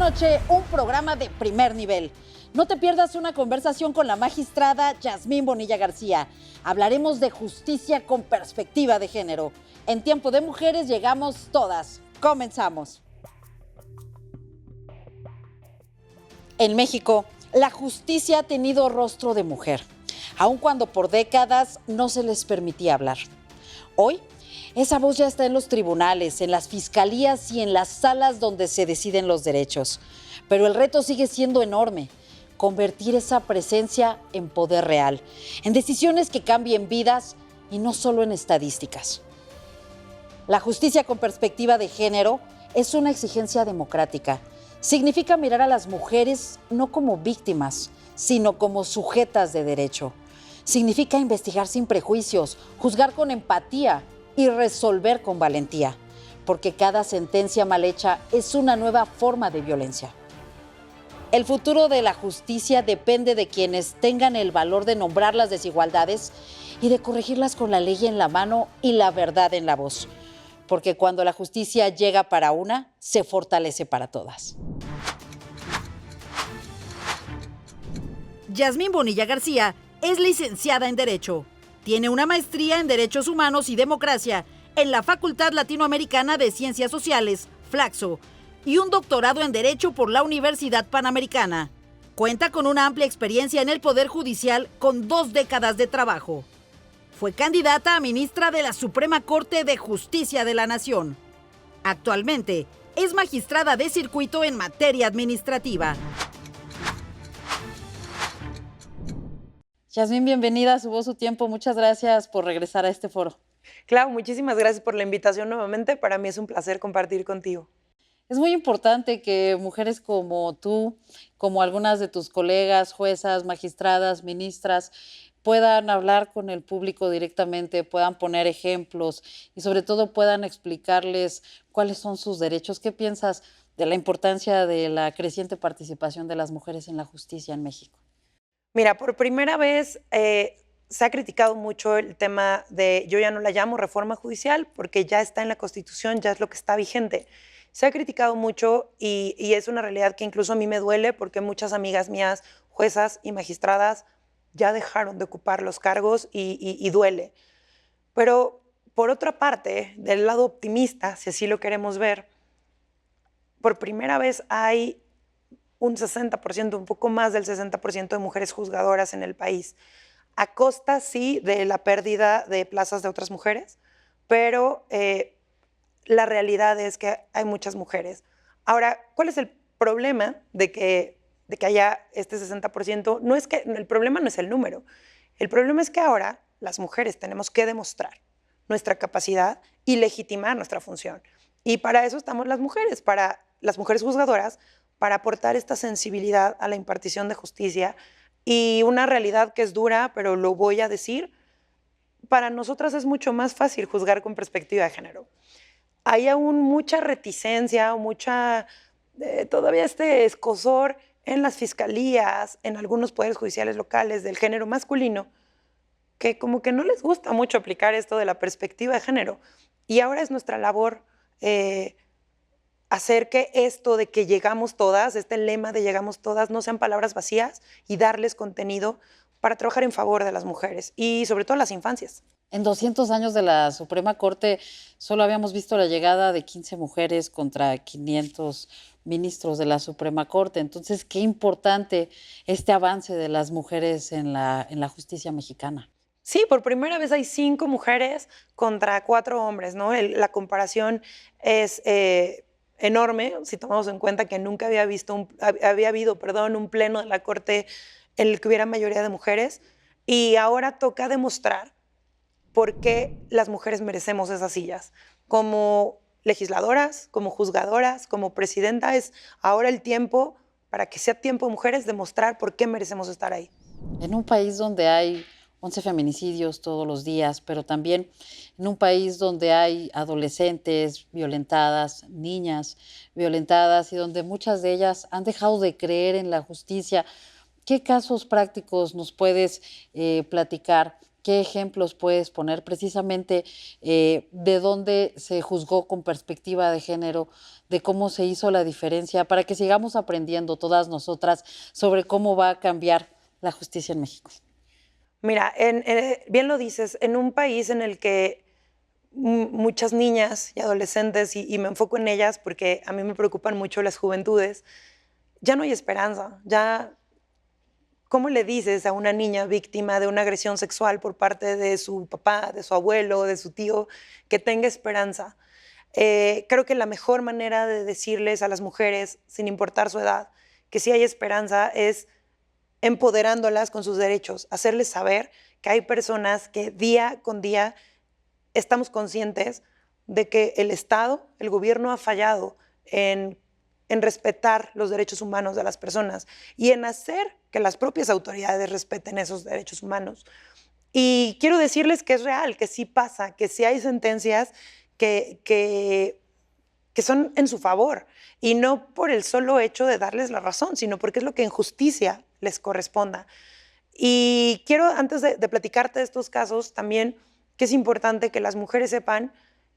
noche un programa de primer nivel. No te pierdas una conversación con la magistrada Yasmín Bonilla García. Hablaremos de justicia con perspectiva de género. En Tiempo de Mujeres llegamos todas. Comenzamos. En México, la justicia ha tenido rostro de mujer, aun cuando por décadas no se les permitía hablar. Hoy, esa voz ya está en los tribunales, en las fiscalías y en las salas donde se deciden los derechos. Pero el reto sigue siendo enorme: convertir esa presencia en poder real, en decisiones que cambien vidas y no solo en estadísticas. La justicia con perspectiva de género es una exigencia democrática. Significa mirar a las mujeres no como víctimas, sino como sujetas de derecho. Significa investigar sin prejuicios, juzgar con empatía y resolver con valentía, porque cada sentencia mal hecha es una nueva forma de violencia. El futuro de la justicia depende de quienes tengan el valor de nombrar las desigualdades y de corregirlas con la ley en la mano y la verdad en la voz, porque cuando la justicia llega para una, se fortalece para todas. Yasmín Bonilla García es licenciada en Derecho. Tiene una maestría en Derechos Humanos y Democracia en la Facultad Latinoamericana de Ciencias Sociales, Flaxo, y un doctorado en Derecho por la Universidad Panamericana. Cuenta con una amplia experiencia en el Poder Judicial con 2 décadas de trabajo. Fue candidata a ministra de la Suprema Corte de Justicia de la Nación. Actualmente es magistrada de circuito en materia administrativa. Yasmín, bienvenida a Su Voz, Su Tiempo. Muchas gracias por regresar a este foro. Clau, muchísimas gracias por la invitación nuevamente. Para mí es un placer compartir contigo. Es muy importante que mujeres como tú, como algunas de tus colegas, juezas, magistradas, ministras, puedan hablar con el público directamente, puedan poner ejemplos y sobre todo puedan explicarles cuáles son sus derechos. ¿Qué piensas de la importancia de la creciente participación de las mujeres en la justicia en México? Mira, por primera vez se ha criticado mucho el tema de, yo ya no la llamo reforma judicial porque ya está en la Constitución, ya es lo que está vigente. Se ha criticado mucho y es una realidad que incluso a mí me duele porque muchas amigas mías, juezas y magistradas, ya dejaron de ocupar los cargos y duele. Pero por otra parte, del lado optimista, si así lo queremos ver, por primera vez hay un 60%, un poco más del 60% de mujeres juzgadoras en el país, a costa, sí, de la pérdida de plazas de otras mujeres, pero la realidad es que hay muchas mujeres. Ahora, ¿cuál es el problema de que haya este 60%? No es que, el problema no es el número, el problema es que ahora las mujeres tenemos que demostrar nuestra capacidad y legitimar nuestra función. Y para eso estamos las mujeres juzgadoras, para aportar esta sensibilidad a la impartición de justicia y una realidad que es dura, pero lo voy a decir, para nosotras es mucho más fácil juzgar con perspectiva de género. Hay aún mucha reticencia, todavía este escozor en las fiscalías, en algunos poderes judiciales locales del género masculino, que como que no les gusta mucho aplicar esto de la perspectiva de género. Y ahora es nuestra labor hacer que esto de que llegamos todas, este lema de llegamos todas, no sean palabras vacías y darles contenido para trabajar en favor de las mujeres y sobre todo las infancias. En 200 años de la Suprema Corte solo habíamos visto la llegada de 15 mujeres contra 500 ministros de la Suprema Corte. Entonces, qué importante este avance de las mujeres en la justicia mexicana. Sí, por primera vez hay 5 mujeres contra 4 hombres, ¿no? La comparación es enorme, si tomamos en cuenta que nunca había habido un pleno de la Corte en el que hubiera mayoría de mujeres, y ahora toca demostrar por qué las mujeres merecemos esas sillas. Como legisladoras, como juzgadoras, como presidenta, es ahora el tiempo, para que sea tiempo de mujeres, demostrar por qué merecemos estar ahí. En un país donde hay 11 feminicidios todos los días, pero también en un país donde hay adolescentes violentadas, niñas violentadas y donde muchas de ellas han dejado de creer en la justicia. ¿Qué casos prácticos nos puedes platicar ¿Qué ejemplos puedes poner precisamente de dónde se juzgó con perspectiva de género, de cómo se hizo la diferencia, para que sigamos aprendiendo todas nosotras sobre cómo va a cambiar la justicia en México? Mira, bien lo dices, en un país en el que muchas niñas y adolescentes, y me enfoco en ellas porque a mí me preocupan mucho las juventudes, ya no hay esperanza, ya. ¿Cómo le dices a una niña víctima de una agresión sexual por parte de su papá, de su abuelo, de su tío, que tenga esperanza? Creo que la mejor manera de decirles a las mujeres, sin importar su edad, que sí hay esperanza es empoderándolas con sus derechos, hacerles saber que hay personas que día con día estamos conscientes de que el Estado, el gobierno ha fallado en respetar los derechos humanos de las personas y en hacer que las propias autoridades respeten esos derechos humanos. Y quiero decirles que es real, que sí pasa, que sí hay sentencias que son en su favor, y no por el solo hecho de darles la razón, sino porque es lo que en justicia les corresponda. Y quiero, antes de platicarte de estos casos, también que es importante que las mujeres sepan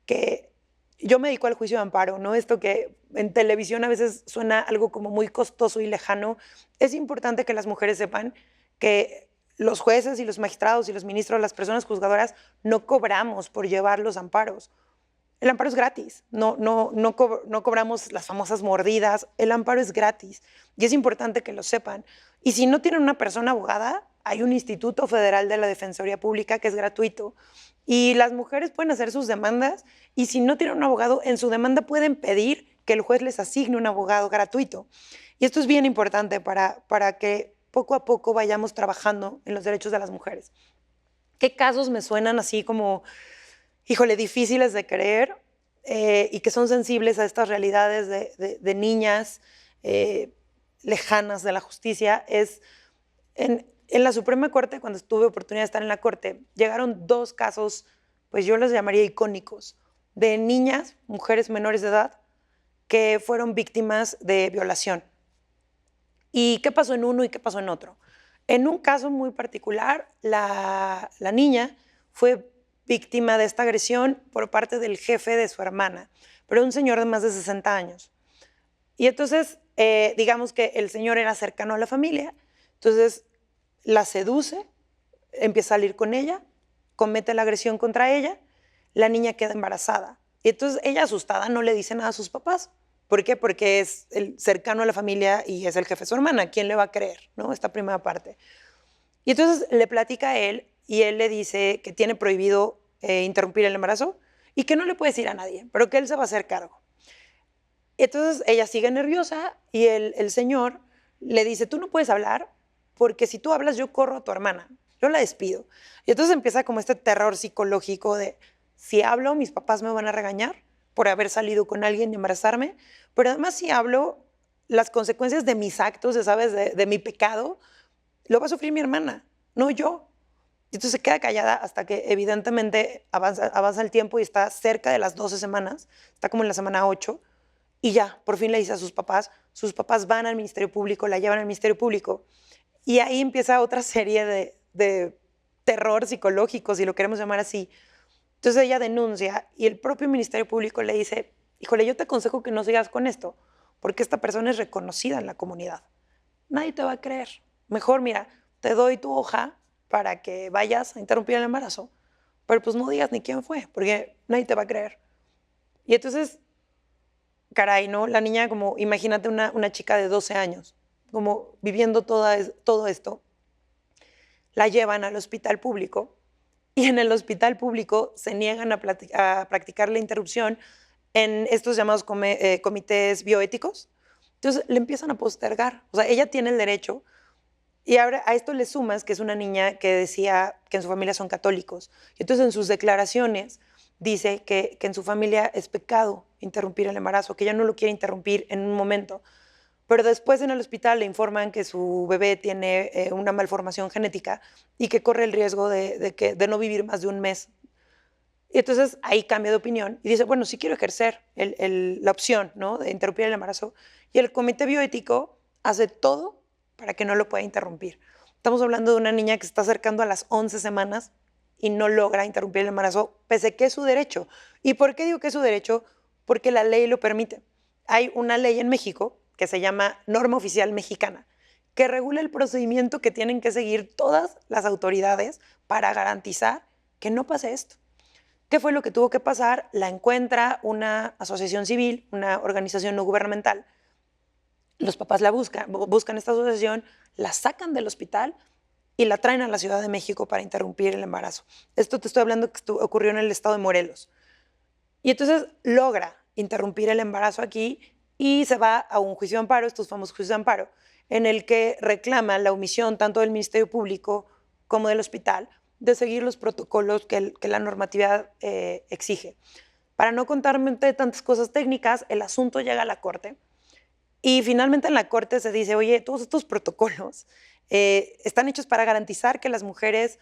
que yo me dedico al juicio de amparo, ¿no? Esto que en televisión a veces suena algo como muy costoso y lejano. Es importante que las mujeres sepan que los jueces y los magistrados y los ministros, las personas juzgadoras, no cobramos por llevar los amparos. El amparo es gratis, no cobramos las famosas mordidas, el amparo es gratis y es importante que lo sepan. Y si no tienen una persona abogada, hay un Instituto Federal de la Defensoría Pública que es gratuito y las mujeres pueden hacer sus demandas, y si no tienen un abogado, en su demanda pueden pedir que el juez les asigne un abogado gratuito. Y esto es bien importante para que poco a poco vayamos trabajando en los derechos de las mujeres. ¿Qué casos me suenan así como, híjole, difíciles de creer y que son sensibles a estas realidades de niñas lejanas de la justicia? Es en la Suprema Corte, cuando tuve oportunidad de estar en la Corte, llegaron dos casos, pues yo los llamaría icónicos, de niñas, mujeres menores de edad, que fueron víctimas de violación. ¿Y qué pasó en uno y qué pasó en otro? En un caso muy particular, la niña fue víctima de esta agresión por parte del jefe de su hermana, pero un señor de más de 60 años. Y entonces, digamos que el señor era cercano a la familia, entonces la seduce, empieza a salir con ella, comete la agresión contra ella, la niña queda embarazada. Y entonces ella, asustada, no le dice nada a sus papás. ¿Por qué? Porque es el cercano a la familia y es el jefe de su hermana. ¿Quién le va a creer, no? Esta primera parte. Y entonces le platica a él y él le dice que tiene prohibido interrumpir el embarazo y que no le puede decir a nadie, pero que él se va a hacer cargo. Entonces ella sigue nerviosa y el señor le dice, tú no puedes hablar porque si tú hablas yo corro a tu hermana, yo la despido. Y entonces empieza como este terror psicológico de, si hablo mis papás me van a regañar por haber salido con alguien y embarazarme, pero además si hablo, las consecuencias de mis actos, ¿sabes? De mi pecado, lo va a sufrir mi hermana, no yo. Y entonces se queda callada hasta que evidentemente avanza el tiempo y está cerca de las 12 semanas, está como en la semana 8, y ya, por fin le dice a sus papás van al Ministerio Público, la llevan al Ministerio Público, y ahí empieza otra serie de terror psicológico, si lo queremos llamar así. Entonces ella denuncia y el propio Ministerio Público le dice, híjole, yo te aconsejo que no sigas con esto, porque esta persona es reconocida en la comunidad. Nadie te va a creer. Mejor, mira, te doy tu hoja para que vayas a interrumpir el embarazo, pero pues no digas ni quién fue, porque nadie te va a creer. Y entonces, caray, ¿no? La niña, como, imagínate una chica de 12 años, como viviendo todo esto, la llevan al hospital público y en el hospital público se niegan a practicar la interrupción en estos llamados comités bioéticos. Entonces le empiezan a postergar. O sea, ella tiene el derecho. Y ahora a esto le sumas que es una niña que decía que en su familia son católicos. Y entonces en sus declaraciones dice que en su familia es pecado interrumpir el embarazo, que ella no lo quiere interrumpir en un momento. Pero después en el hospital le informan que su bebé tiene una malformación genética y que corre el riesgo de no vivir más de un mes. Y entonces ahí cambia de opinión y dice, bueno, sí quiero ejercer la opción, ¿no?, de interrumpir el embarazo. Y el comité bioético hace todo para que no lo pueda interrumpir. Estamos hablando de una niña que se está acercando a las 11 semanas y no logra interrumpir el embarazo, pese a que es su derecho. ¿Y por qué digo que es su derecho? Porque la ley lo permite. Hay una ley en México que se llama Norma Oficial Mexicana, que regula el procedimiento que tienen que seguir todas las autoridades para garantizar que no pase esto. ¿Qué fue lo que tuvo que pasar? La encuentra una asociación civil, una organización no gubernamental. Los papás la buscan esta asociación, la sacan del hospital y la traen a la Ciudad de México para interrumpir el embarazo. Esto te estoy hablando que ocurrió en el estado de Morelos. Y entonces logra interrumpir el embarazo aquí y se va a un juicio de amparo, estos famosos juicios de amparo, en el que reclama la omisión tanto del Ministerio Público como del hospital de seguir los protocolos que la normatividad exige. Para no contarme tantas cosas técnicas, el asunto llega a la Corte y finalmente en la Corte se dice, oye, todos estos protocolos están hechos para garantizar que las mujeres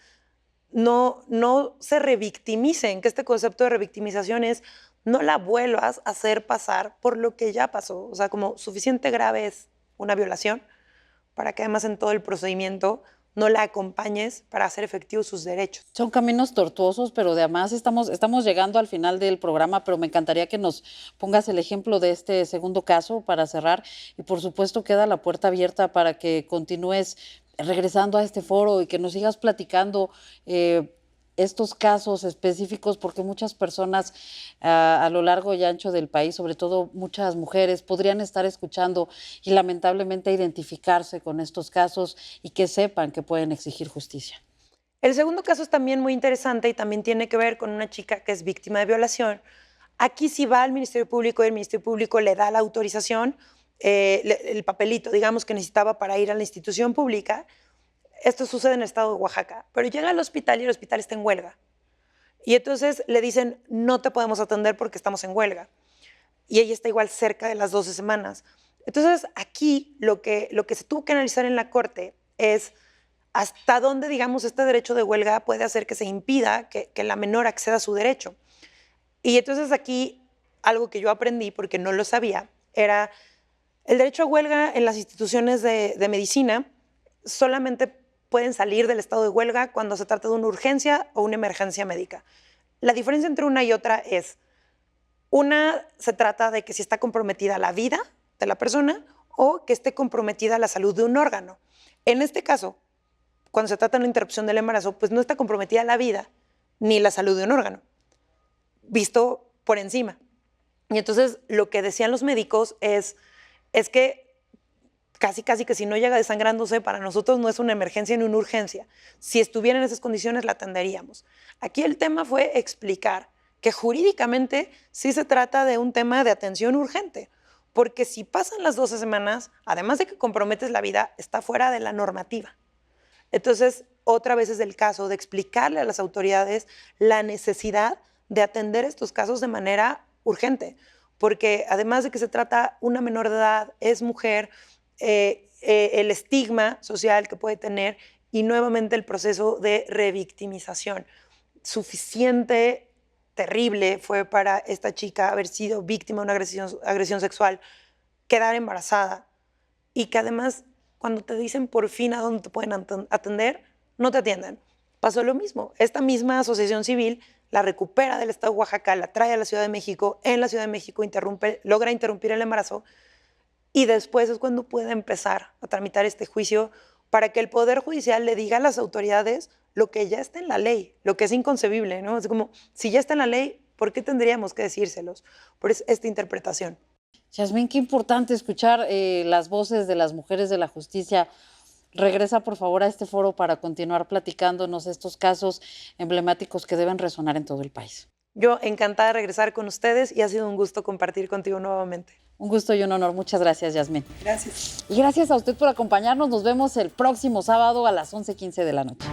no se revictimicen, que este concepto de revictimización es no la vuelvas a hacer pasar por lo que ya pasó. O sea, como suficiente grave es una violación para que además en todo el procedimiento no la acompañes para hacer efectivos sus derechos. Son caminos tortuosos, pero además estamos llegando al final del programa, pero me encantaría que nos pongas el ejemplo de este segundo caso para cerrar y por supuesto queda la puerta abierta para que continúes regresando a este foro y que nos sigas platicando estos casos específicos, porque muchas personas a lo largo y ancho del país, sobre todo muchas mujeres, podrían estar escuchando y lamentablemente identificarse con estos casos y que sepan que pueden exigir justicia. El segundo caso es también muy interesante y también tiene que ver con una chica que es víctima de violación. Aquí sí va al Ministerio Público y el Ministerio Público le da la autorización, el papelito, digamos, que necesitaba para ir a la institución pública. Esto sucede en el estado de Oaxaca, pero llega al hospital y el hospital está en huelga. Y entonces le dicen, no te podemos atender porque estamos en huelga. Y ella está igual cerca de las 12 semanas. Entonces aquí lo que se tuvo que analizar en la Corte es hasta dónde, digamos, este derecho de huelga puede hacer que se impida que la menor acceda a su derecho. Y entonces aquí algo que yo aprendí, porque no lo sabía, era el derecho a huelga en las instituciones de medicina solamente pueden salir del estado de huelga cuando se trata de una urgencia o una emergencia médica. La diferencia entre una y otra es, una se trata de que si está comprometida la vida de la persona o que esté comprometida la salud de un órgano. En este caso, cuando se trata de una interrupción del embarazo, pues no está comprometida la vida ni la salud de un órgano, visto por encima. Y entonces lo que decían los médicos es que casi que si no llega desangrándose, para nosotros no es una emergencia ni una urgencia. Si estuviera en esas condiciones, la atenderíamos. Aquí el tema fue explicar que jurídicamente sí se trata de un tema de atención urgente, porque si pasan las 12 semanas, además de que comprometes la vida, está fuera de la normativa. Entonces, otra vez es el caso de explicarle a las autoridades la necesidad de atender estos casos de manera urgente, porque además de que se trata una menor de edad, es mujer, el estigma social que puede tener y nuevamente el proceso de revictimización. Suficiente, terrible fue para esta chica haber sido víctima de una agresión sexual, quedar embarazada y que además cuando te dicen por fin a dónde te pueden atender, no te atienden. Pasó lo mismo. Esta misma asociación civil la recupera del estado de Oaxaca, la trae a la Ciudad de México, en la Ciudad de México logra interrumpir el embarazo. Y después es cuando puede empezar a tramitar este juicio para que el Poder Judicial le diga a las autoridades lo que ya está en la ley, lo que es inconcebible, ¿no? Es como, si ya está en la ley, ¿por qué tendríamos que decírselos? Por esta interpretación. Yasmín, qué importante escuchar las voces de las mujeres de la justicia. Regresa, por favor, a este foro para continuar platicándonos estos casos emblemáticos que deben resonar en todo el país. Yo encantada de regresar con ustedes y ha sido un gusto compartir contigo nuevamente. Un gusto y un honor. Muchas gracias, Yasmín. Gracias. Y gracias a usted por acompañarnos. Nos vemos el próximo sábado a las 11:15 de la noche.